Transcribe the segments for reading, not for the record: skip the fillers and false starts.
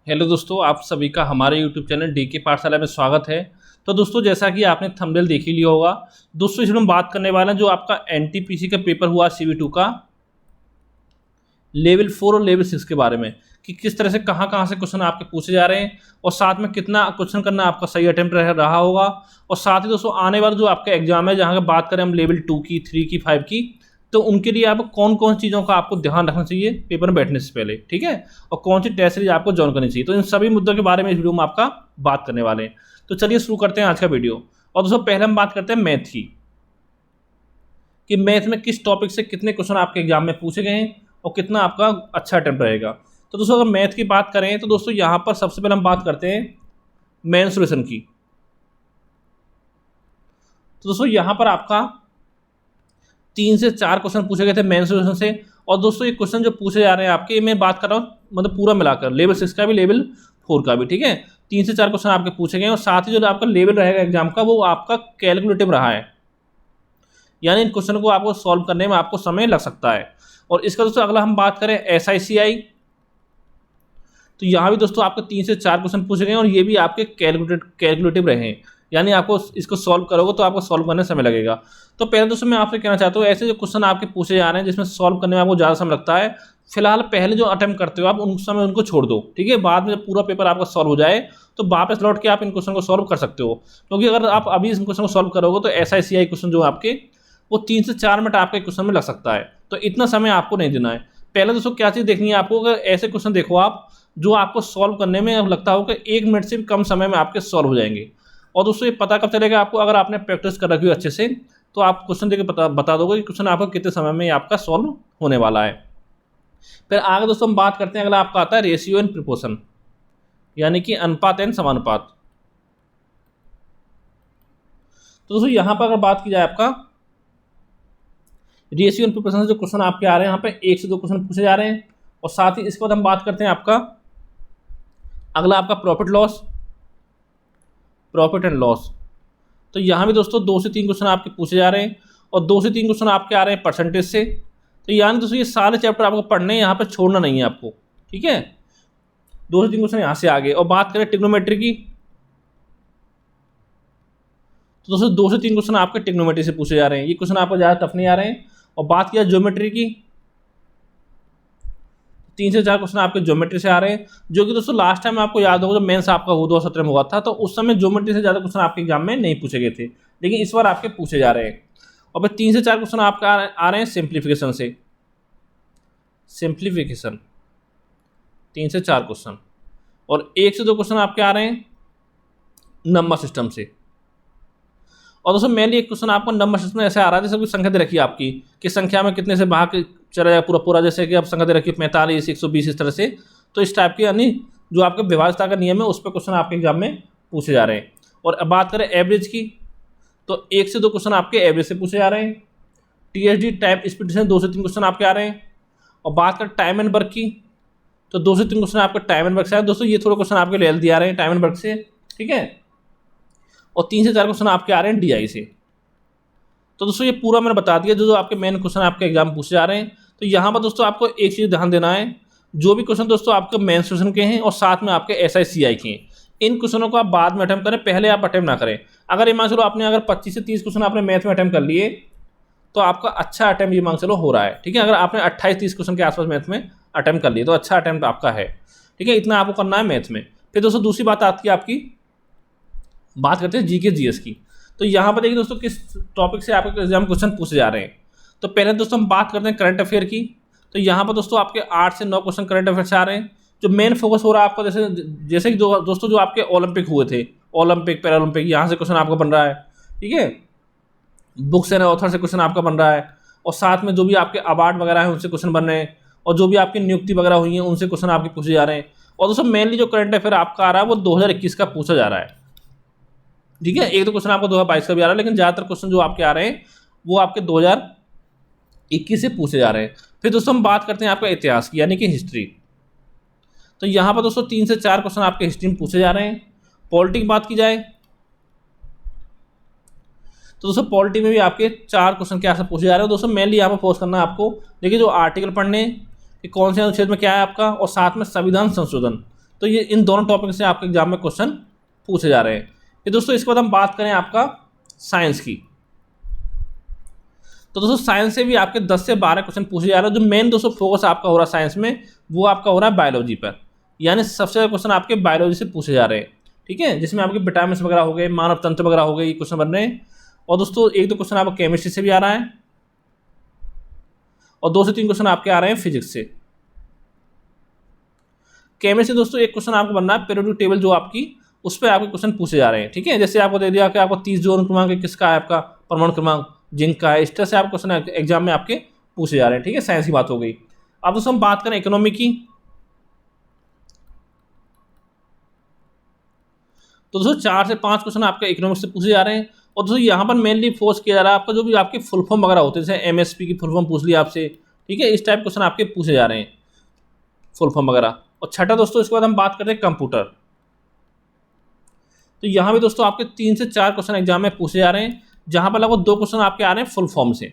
Hello दोस्तों, आप सभी का हमारे यूट्यूब चैनल डीके पाठशाला में स्वागत है। तो दोस्तों, जैसा कि आपने थंबनेल देख ही लिया होगा, दोस्तों इसमें हम बात करने वाले हैं जो आपका एनटीपीसी का पेपर हुआ CV2 का लेवल 4 और लेवल 6 के बारे में कि किस तरह से कहाँ से क्वेश्चन आपके पूछे जा रहे हैं और साथ में कितना क्वेश्चन करना आपका सही अटेम्प्ट रहा होगा। और साथ ही दोस्तों आने वाला जो आपका एग्जाम है, जहाँ की बात करें हम लेवल 2 की, 3 की, 5 की, तो उनके लिए आप कौन कौन चीज़ों का आपको ध्यान रखना चाहिए पेपर में बैठने से पहले, ठीक है, और कौन सी टेस्ट सीरीज आपको ज्वाइन करनी चाहिए। तो इन सभी मुद्दों के बारे में इस वीडियो में आपका बात करने वाले हैं। तो चलिए शुरू करते हैं आज का वीडियो। और दोस्तों पहले हम बात करते हैं मैथ की, कि मैथ में किस टॉपिक से कितने क्वेश्चन आपके एग्जाम में पूछे गए हैं और कितना आपका अच्छा अटेम्प्ट रहेगा। तो दोस्तों अगर मैथ की बात करें तो दोस्तों यहाँ पर सबसे पहले हम बात करते हैं मेंसुरेशन की। तो दोस्तों यहाँ पर आपका 3 से 4 क्वेश्चन पूछे गए थे मेंसुरेशन से। और दोस्तों ये क्वेश्चन जो पूछे जा रहे हैं आपके, मैं बात कर रहा हूँ मतलब पूरा मिलाकर लेवल 6 का भी, लेवल 4 का भी, ठीक है। 3 से 4 क्वेश्चन आपके पूछे गए और साथ ही जो आपका लेवल रहेगा एग्जाम का वो आपका कैलकुलेटिव रहा है, यानी इन क्वेश्चन को आपको सॉल्व करने में आपको समय लग सकता है। और इसका दोस्तों अगला हम बात करें SICI, तो यहाँ भी दोस्तों आपके 3 से 4 क्वेश्चन पूछे गए और ये भी आपके कैलकुलेटिव रहे हैं, यानी आपको इसको सॉल्व करोगे तो आपको सॉल्व करने में समय लगेगा। तो पहले दोस्तों मैं आपसे कहना चाहता हूँ, ऐसे जो क्वेश्चन आपके पूछे जा रहे हैं जिसमें सॉल्व करने में आपको ज़्यादा समय लगता है, फिलहाल पहले जो अटेम्प्ट करते हो आप उन समय उनको छोड़ दो, ठीक है। बाद में जब पूरा पेपर आपका सॉल्व हो जाए तो वापस लौट के आप इन क्वेश्चन को सॉल्व कर सकते हो, क्योंकि अगर आप अभी इस क्वेश्चन को सॉल्व करोगे तो SICI क्वेश्चन जो आपके वो 3 से 4 मिनट आपके क्वेश्चन में लग सकता है। तो इतना समय आपको नहीं देना है। पहले दोस्तों क्या चीज़ देखनी है आपको, अगर ऐसे क्वेश्चन देखो आप जो आपको सॉल्व करने में लगता हो कि 1 मिनट से भी कम समय में आपके सॉल्व हो जाएंगे। और दोस्तों ये पता कब चलेगा आपको, अगर आपने प्रैक्टिस कर रखी हो अच्छे से, तो आप क्वेश्चन देख के बता दोगे कि क्वेश्चन आपको कितने समय में आपका सॉल्व होने वाला है। फिर आगे दोस्तों हम बात करते हैं, अगला आपका आता है रेशियो एंड प्रोपोर्शन, यानी कि अनुपात एंड समानुपात। तो दोस्तों यहाँ पर अगर बात की जाए आपका रेशियो एंड प्रोपोर्शन से जो क्वेश्चन आपके आ रहे हैं, यहाँ पे 1 से 2 क्वेश्चन पूछे जा रहे हैं। और साथ ही इसके बाद हम बात करते हैं आपका अगला आपका प्रॉफिट एंड लॉस। तो यहाँ भी दोस्तों 2 से 3 क्वेश्चन आपके पूछे जा रहे हैं और 2 से 3 क्वेश्चन आपके आ रहे हैं परसेंटेज से। तो यानी दोस्तों ये सारे चैप्टर आपको पढ़ने हैं, यहाँ पे छोड़ना नहीं है आपको, ठीक है। 2 से 3 क्वेश्चन यहाँ से आगे। और बात करें ट्रिग्नोमेट्री की, तो दोस्तों 2 से 3 क्वेश्चन आपके ट्रिग्नोमेट्री से पूछे जा रहे हैं, ये क्वेश्चन आपको ज़्यादा टफ नहीं आ रहे हैं। और बात किया ज्योमेट्री की, 3 से 4 क्वेश्चन आपके ज्योमेट्री से आ रहे हैं, जो कि दोस्तों लास्ट टाइम आपको याद होगा जब मेंस आपका 2017 में हुआ था, तो उस समय ज्योमेट्री से ज़्यादा क्वेश्चन आपके एग्जाम में नहीं पूछे गए थे, लेकिन इस बार आपके पूछे जा रहे हैं। और फिर 3 से 4 क्वेश्चन आपका आ रहे हैं सिंप्लीफिकेशन से, 3 से 4 क्वेश्चन। और 1 से 2 क्वेश्चन आपके आ रहे हैं नंबर सिस्टम से। और दोस्तों मेनली एक क्वेश्चन आपको नंबर सिस्टम में ऐसे आ रहा है जैसे कोई संख्या दे रखी है आपकी, कि संख्या में कितने से भाग चला जाए पूरा, जैसे कि आप संख्या दे रखी है 45, 120, इस तरह से। तो इस टाइप के यानी जो आपके विभाज्यता का नियम है उस पर क्वेश्चन आपके एग्जाम में पूछे जा रहे हैं। और अब बात करें एवरेज की, तो 1 से 2 क्वेश्चन आपके एवरेज से पूछे जा रहे हैं। TSD टाइप स्पीड से 2 से 3 क्वेश्चन आपके आ रहे हैं। और बात करें टाइम एंड वर्क की, तो 2 से 3 क्वेश्चन आपके टाइम एंड वर्क से आए। दोस्तों ये थोड़े क्वेश्चन आपके ले दिया रहे हैं टाइम एंड वर्क से, ठीक है। और 3 से 4 क्वेश्चन आपके आ रहे हैं DI से। तो दोस्तों ये पूरा मैंने बता दिया जो आपके मेन क्वेश्चन आपके एग्जाम पूछे जा रहे हैं। तो यहाँ पर दोस्तों आपको एक चीज़ ध्यान देना है, जो भी क्वेश्चन दोस्तों आपके मेंसुरेशन के हैं और साथ में आपके SICI के हैं, इन क्वेश्चनों को आप बाद में अटेम्प्ट करें, पहले आप अटेम्प्ट ना करें। अगर ये मान चलो आपने अगर 25 से 30 क्वेश्चन आपने मैथ में अटेम्प्ट कर लिए तो आपका अच्छा अटेम्प्ट ये मान चलो हो रहा है, ठीक है। अगर आपने 28-30 क्वेश्चन के आसपास मैथ में अटेम्प्ट कर लिए तो अच्छा अटेम्प्ट आपका है, ठीक है। इतना आपको करना है मैथ में। फिर दोस्तों दूसरी बात आती है आपकी, बात करते हैं GK GS की। तो यहाँ पर देखिए दोस्तों किस टॉपिक से आपके एग्जाम क्वेश्चन पूछे जा रहे हैं। तो पहले दोस्तों हम बात करते हैं करंट अफेयर की। तो यहाँ पर दोस्तों आपके 8 से 9 क्वेश्चन करंट अफेयर से आ रहे हैं। जो मेन फोकस हो रहा है आपका, जैसे कि दोस्तों जो आपके ओलंपिक हुए थे, ओलंपिक पैरालंपिक, यहाँ से क्वेश्चन आपका बन रहा है, ठीक है। बुक्स एंड ऑथर से क्वेश्चन आपका बन रहा है। और साथ में जो भी आपके अवार्ड वगैरह हैं उनसे क्वेश्चन बन रहे हैं। और जो भी आपकी नियुक्ति वगैरह हुई है उनसे क्वेश्चन आपके पूछे जा रहे हैं। और दोस्तों मेनली जो करंट अफेयर आपका आ रहा है वो 2021 का पूछा जा रहा है, ठीक है। एक दो क्वेश्चन आपको 2022 का भी आ रहा है, लेकिन ज़्यादातर क्वेश्चन जो आपके आ रहे हैं वो आपके 2021 से पूछे जा रहे हैं। फिर दोस्तों हम बात करते हैं आपका इतिहास की, यानी कि हिस्ट्री। तो यहाँ पर दोस्तों 3 से 4 क्वेश्चन आपके हिस्ट्री में पूछे जा रहे हैं। पॉलिटी की बात की जाए तो दोस्तों पॉलिटी में भी आपके 4 क्वेश्चन के आसपास पूछे जा रहे हैं। दोस्तों मेनली यहाँ पर फोकस करना है आपको, देखिए जो आर्टिकल पढ़ने कि कौन से अनुच्छेद में क्या है आपका, और साथ में संविधान संशोधन, तो ये इन दोनों टॉपिक से आपके एग्जाम में क्वेश्चन पूछे जा रहे हैं। फिर दोस्तों इसके बाद हम बात करें आपका साइंस की। तो दोस्तों साइंस से भी आपके 10 से 12 क्वेश्चन पूछे जा रहे हैं। जो मेन दोस्तों फोकस आपका हो रहा है साइंस में, वो आपका हो रहा है बायोलॉजी पर, यानी सबसे ज़्यादा क्वेश्चन आपके बायोलॉजी से पूछे जा रहे हैं। ठीक है, जिसमें आपके विटामिन वगैरह हो गए, मानव तंत्र वगैरह हो गए, ये क्वेश्चन बन रहे हैं। और दोस्तों 1-2 क्वेश्चन आपको केमिस्ट्री से भी आ रहा है, और 2 से 3 क्वेश्चन आपके आ रहे हैं फिजिक्स से। केमिस्ट्री दोस्तों एक क्वेश्चन आपको बनना है पीरियोडिक टेबल जो आपकी, उस पर आपके क्वेश्चन पूछे जा रहे हैं। ठीक है, जैसे आपको दे दिया कि आपको 30 जोन क्रमांक किसका है, आपका परमाणु क्रमांक जिंक का है, इस तरह से आप क्वेश्चन एग्जाम में आपके पूछे जा रहे हैं। ठीक है, साइंस की बात हो गई। अब दोस्तों हम बात करें इकोनॉमी की। तो दोस्तों 4 से 5 क्वेश्चन आपके इकोनॉमिक्स से पूछे जा रहे हैं। और दोस्तों यहाँ पर मेनली फोर्स किया जा रहा है आपका जो भी आपके फुल फॉर्म वगैरह होते हैं, जैसे एमएसपी की फुल फॉर्म पूछ लिया आपसे। ठीक है, इस टाइप क्वेश्चन आपके पूछे जा रहे हैं, फुल फॉर्म वगैरह। और छठा दोस्तों इसके बाद हम बात करते हैं कंप्यूटर। तो यहाँ भी दोस्तों आपके 3 से 4 क्वेश्चन एग्जाम में पूछे जा रहे हैं, जहाँ पर लगभग 2 क्वेश्चन आपके आ रहे हैं फुल फॉर्म से,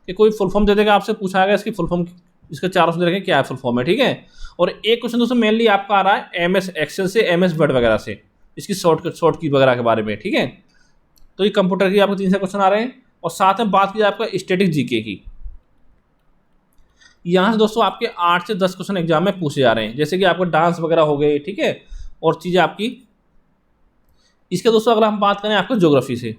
कि कोई फुल फॉर्म दे देगा आपसे, पूछा गया इसकी फुल फॉर्म, इसके 4 ऑप्शन दे रखें क्या फुल फॉर्म है। ठीक है, और एक क्वेश्चन दोस्तों मेनली आपका आ रहा है एमएस एक्सेल से, एमएस वर्ड वगैरह से, इसकी शॉर्ट की वगैरह के बारे में। ठीक है, तो ये कंप्यूटर की आपको 3 से क्वेश्चन आ रहे हैं। और साथ में बात की जाए आपका स्टैटिक जीके की, यहाँ से दोस्तों आपके 8 से 10 क्वेश्चन एग्जाम में पूछे जा रहे हैं, जैसे कि आपको डांस वगैरह हो गए। ठीक है, और चीज़ें आपकी इसके दोस्तों अगर हम बात करें आपको ज्योग्राफी से,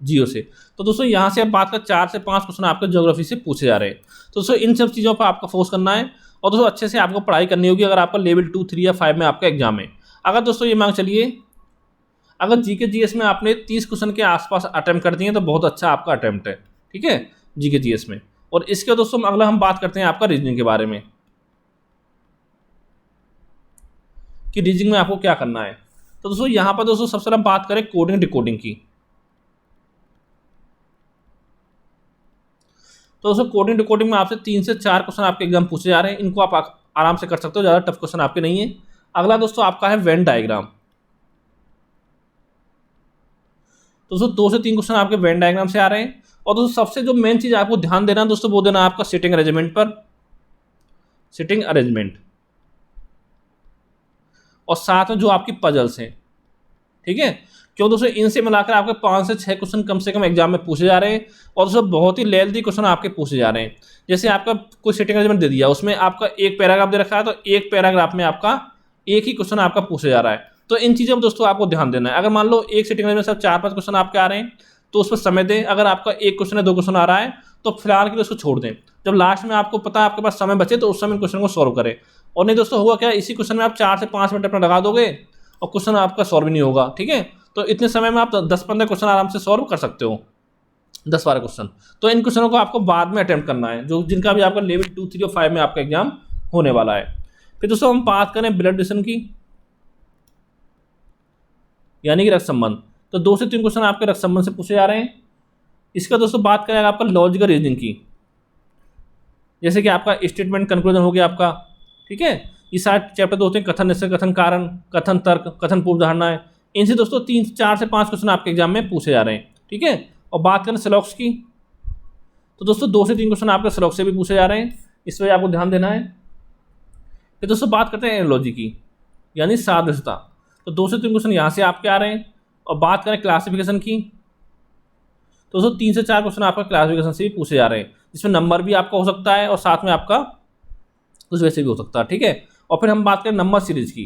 जियो से, तो दोस्तों यहाँ से आप बात करें 4 से 5 क्वेश्चन आपके ज्योग्राफी से पूछे जा रहे हैं। तो दोस्तों इन सब चीज़ों पर आपका फोकस करना है, और दोस्तों अच्छे से आपको पढ़ाई करनी होगी अगर आपका लेवल 2, 3 या 5 में आपका एग्जाम है। अगर दोस्तों ये मांग चलिए, अगर जीके जीएस में आपने 30 क्वेश्चन के आसपास अटैम्प्ट कर दिए तो बहुत अच्छा आपका अटैम्प्ट है। ठीक है, जीके जीएस में। और इसके दोस्तों अगला हम बात करते हैं आपका रीजनिंग के बारे में, कि रीजनिंग में आपको क्या करना है। तो दोस्तों यहाँ पर दोस्तों सबसे पहले हम बात करें कोडिंग डिकोडिंग की। तो दोस्तों कोडिंग डिकोडिंग में आपसे 3 से 4 क्वेश्चन आपके एग्जाम पूछे जा रहे हैं, इनको आप आराम से कर सकते हो, ज़्यादा टफ क्वेश्चन आपके नहीं है। अगला दोस्तों आपका है वेन डायग्राम। तो दोस्तों 2 से 3 क्वेश्चन आपके वेन डायग्राम से आ रहे हैं। और दोस्तों सबसे जो मेन चीज़ आपको ध्यान देना है दोस्तों, वो देना है आपका सिटिंग अरेंजमेंट पर, सिटिंग अरेंजमेंट, और साथ में जो आपकी पजल्स हैं। ठीक है, क्यों दोस्तों इनसे मिलाकर आपके 5 से 6 क्वेश्चन कम से कम एग्जाम में पूछे जा रहे हैं। और दोस्तों बहुत ही लेंथी क्वेश्चन आपके पूछे जा रहे हैं। जैसे आपका कोई सिटिंग अरेंजमेंट दे दिया, उसमें आपका एक पैराग्राफ दे रखा है, तो एक पैराग्राफ में आपका एक ही क्वेश्चन आपका पूछे जा रहा है। तो इन चीज़ों में दोस्तों आपको ध्यान देना है। अगर मान लो एक सिटिंग अरेंजमेंट में 4-5 क्वेश्चन आपके आ रहे हैं, तो उस पर समय दें। अगर आपका 1 क्वेश्चन या 2 क्वेश्चन आ रहा है, तो फिलहाल के लिए उसको छोड़ दें। जब लास्ट में आपको पता है आपके पास समय बचे, तो उस समय क्वेश्चन को सॉल्व करें। और नहीं दोस्तों होगा क्या, इसी क्वेश्चन में आप 4 से 5 मिनट अपना लगा दोगे और क्वेश्चन आपका सॉल्व नहीं होगा। ठीक है, तो इतने समय में आप 10-15 क्वेश्चन आराम से सॉल्व कर सकते हो, 10-12 क्वेश्चन। तो इन क्वेश्चनों को आपको बाद में अटेम्प्ट करना है, जो जिनका भी आपका लेवल 2, 3 और 5 में आपका एग्जाम होने वाला है। फिर दोस्तों हम बात करें ब्लड रिलेशन की, यानी कि रक्त संबंध। तो 2 से 3 क्वेश्चन आपके रक्त संबंध से पूछे जा रहे हैं। इसका दोस्तों बात करें आपका लॉजिकल रीजनिंग की, जैसे कि आपका स्टेटमेंट कंक्लूजन हो गया आपका। ठीक है, ये सारे चैप्टर होते हैं, कथन निश्चय, कथन कारण, कथन तर्क, कथन पूर्व धारणाएं। इनसे दोस्तों 4 से 5 क्वेश्चन आपके एग्जाम में पूछे जा रहे हैं। ठीक है, और बात करें सिलॉक्स की, तो दोस्तों 2 से 3 क्वेश्चन आपके सिलॉक्स से भी पूछे जा रहे हैं, इस पर आपको ध्यान देना है। फिर दोस्तों बात करते हैं एनालॉजी की, यानी सादृश्यता। तो 2 से 3 क्वेश्चन यहाँ से आपके आ रहे हैं। और बात करें क्लासिफिकेशन की, तो दोस्तों 3 से 4 क्वेश्चन आपका क्लासिफिकेशन से भी पूछे जा रहे हैं, जिसमें नंबर भी आपका हो सकता है और साथ में आपका कुछ वैसे भी हो सकता है। ठीक है, और फिर हम बात करें नंबर सीरीज की,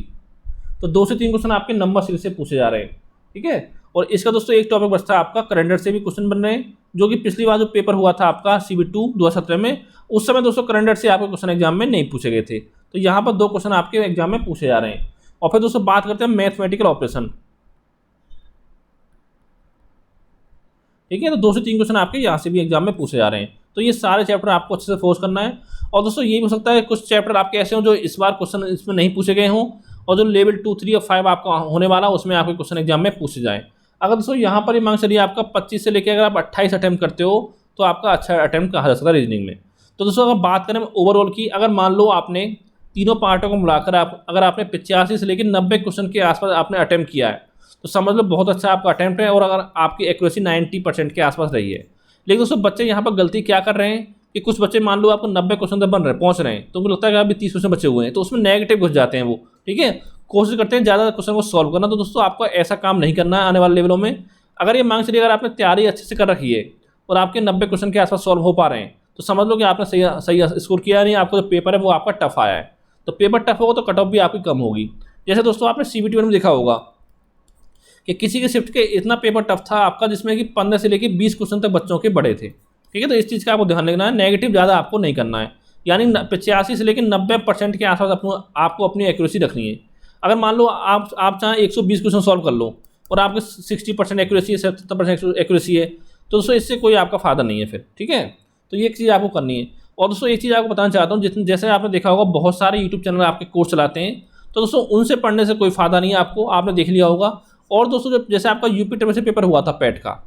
तो 2 से 3 क्वेश्चन आपके नंबर सीरीज से पूछे जा रहे हैं। ठीक है, और इसका दोस्तों एक टॉपिक बचता है आपका करंट से भी क्वेश्चन बन रहे हैं, जो कि पिछली बार जो पेपर हुआ था आपका CB2 2017 में, उस समय दोस्तों करंट से आपके क्वेश्चन एग्जाम में नहीं पूछे गए थे। तो यहाँ पर 2 क्वेश्चन आपके एग्जाम में पूछे जा रहे हैं। और फिर दोस्तों बात करते हैं मैथमेटिकल ऑपरेशन। ठीक है, तो 2 से 3 क्वेश्चन आपके यहाँ से भी एग्जाम में पूछे जा रहे हैं। तो ये सारे चैप्टर आपको अच्छे से फोकस करना है। और दोस्तों ये भी हो सकता है कुछ चैप्टर आपके ऐसे हों जो इस बार क्वेश्चन इसमें नहीं पूछे गए हों, और जो लेवल 2, 3 और 5 आपका होने वाला उसमें आपके क्वेश्चन एग्जाम में पूछे जाए। अगर दोस्तों यहाँ पर ही मांग चलिए आपका 25 से लेकर अगर आप 28 अटैम्प्ट करते हो, तो आपका अच्छा अटैम्प्ट कहा जा सकता है रीजनिंग में। तो दोस्तों अगर बात करें ओवरऑल की, अगर मान लो आपने तीनों पार्टों को मिलाकर अगर आपने 85 से लेकर 90 क्वेश्चन के आसपास आपने अटैम्प्ट किया है, तो समझ लो बहुत अच्छा आपका अटैम्प्ट है। और अगर आपकी एक्यूरेसी 90% के आसपास रही है। लेकिन दोस्तों बच्चे यहाँ पर गलती क्या कर रहे हैं कि कुछ बच्चे मान लो आपको 90 क्वेश्चन तक पहुँच रहे हैं, तो उनको लगता है कि अभी 30 क्वेश्चन बचे हुए हैं, तो उसमें नेगेटिव घुस जाते हैं वो। ठीक है, कोशिश करते हैं ज़्यादा क्वेश्चन को सॉल्व करना। तो दोस्तों आपको ऐसा काम नहीं करना है आने वाले लेवलों में। अगर ये मान चलिए अगर आपने तैयारी अच्छे से कर रखी है और आपके 90 क्वेश्चन के आसपास सॉल्व हो पा रहे हैं, तो समझ लो कि आपने सही स्कोर किया नहीं, आपको जो पेपर है वो आपका टफ आया है। तो पेपर टफ होगा तो कट ऑफ भी आपकी कम होगी। जैसे दोस्तों आपने CBT में देखा होगा कि किसी के शिफ्ट के इतना पेपर टफ था आपका, जिसमें कि 15 से लेकर 20 क्वेश्चन तक बच्चों के बड़े थे। ठीक है, तो इस चीज़ का आपको ध्यान रखना है, नेगेटिव ज़्यादा आपको नहीं करना है। यानी 85 से लेकर 90% के आसपास आपको अपनी एक्यूरेसी रखनी है। अगर मान लो आप चाहें 120 क्वेश्चन सॉल्व कर लो और आपके 60% एक्यूरेसी है, 70% एक्यूरेसी है, तो दोस्तों इससे कोई आपका फ़ायदा नहीं है फिर। ठीक है, तो ये एक चीज़ आपको करनी है। और दोस्तों एक चीज़ आपको बताना चाहता हूँ, जैसे आपने देखा होगा बहुत सारे यूट्यूब चैनल आपके कोर्स चलाते हैं, तो दोस्तों उनसे पढ़ने से कोई फ़ायदा नहीं है आपको, आपने देख लिया होगा। और दोस्तों जैसे आपका यूपी टेट से पेपर हुआ था पैट का,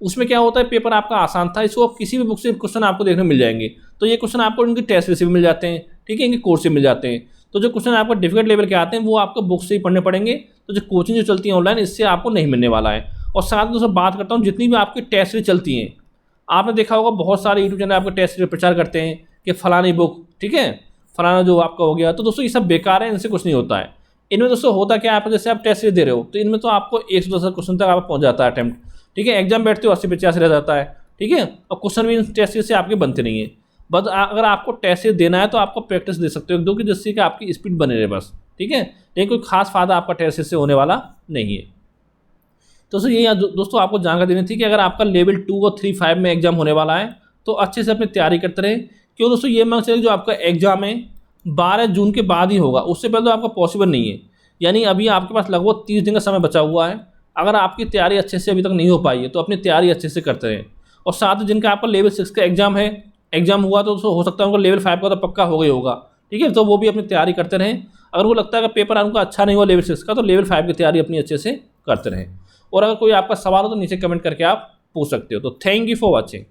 उसमें क्या होता है, पेपर आपका आसान था, इसको किसी भी बुक से क्वेश्चन आपको देखने मिल जाएंगे। तो ये क्वेश्चन आपको इनकी टेस्ट से भी मिल जाते हैं, ठीक है, इनके कोर्स से मिल जाते हैं। तो जो क्वेश्चन आपको डिफिकल्ट लेवल के आते हैं वो आपको बुक से ही पढ़ने पड़ेंगे। तो जो कोचिंग जो चलती है ऑनलाइन, इससे आपको नहीं मिलने वाला है। और साथ में दोस्तों बात करता हूँ, जितनी भी आपकी टेस्ट सीरीज चलती हैं, आपने देखा होगा बहुत सारे यूट्यूब चैनल आपके टेस्ट सीरीज प्रचार करते हैं कि फलानी बुक, ठीक है, फलाना जो आपका हो गया। तो दोस्तों ये सब बेकार है, इनसे कुछ नहीं होता है। इनमें दोस्तों होता क्या है, आप जैसे आप टेस्ट सीरीज दे रहे हो तो इनमें तो आपको 110 क्वेश्चन तक आप पहुँच जाता है अटैम्प्ट। ठीक है, एग्जाम बैठते हो 80-85 रह जाता है। ठीक है, और क्वेश्चन भी इन टेस्ट सीरीज से आपके बनते नहीं है। बस अगर आपको टेस्ट सीरीज देना है तो आपको प्रैक्टिस दे सकते हो एक दो की, जिससे कि आपकी स्पीड बने रहे बस। ठीक है, लेकिन कोई खास फायदा आपका टेस्ट सीरीज से होने वाला नहीं है। तो दोस्तों ये दोस्तों आपको जानकारी देनी थी कि अगर आपका लेवल 2 और 3, 5 में एग्जाम होने वाला है तो अच्छे से अपनी तैयारी करते रहे। क्यों दोस्तों, ये मान चलिए जो आपका एग्जाम है 12 जून के बाद ही होगा, उससे पहले तो आपका पॉसिबल नहीं है। यानी अभी आपके पास लगभग 30 दिन का समय बचा हुआ है। अगर आपकी तैयारी अच्छे से अभी तक नहीं हो पाई है तो अपनी तैयारी अच्छे से करते रहें। और साथ ही जिनका आपका लेवल 6 का एग्जाम हुआ तो हो सकता है उनको लेवल 5 का तो पक्का हो गई होगा। ठीक है, तो वो भी अपनी तैयारी करते रहें। अगर वो लगता है कि पेपर उनका अच्छा नहीं हुआ लेवल 6 का, तो लेवल 5 की तैयारी अपनी अच्छे से करते रहें। और अगर कोई आपका सवाल हो तो नीचे कमेंट करके आप पूछ सकते हो। तो थैंक यू फॉर वॉचिंग।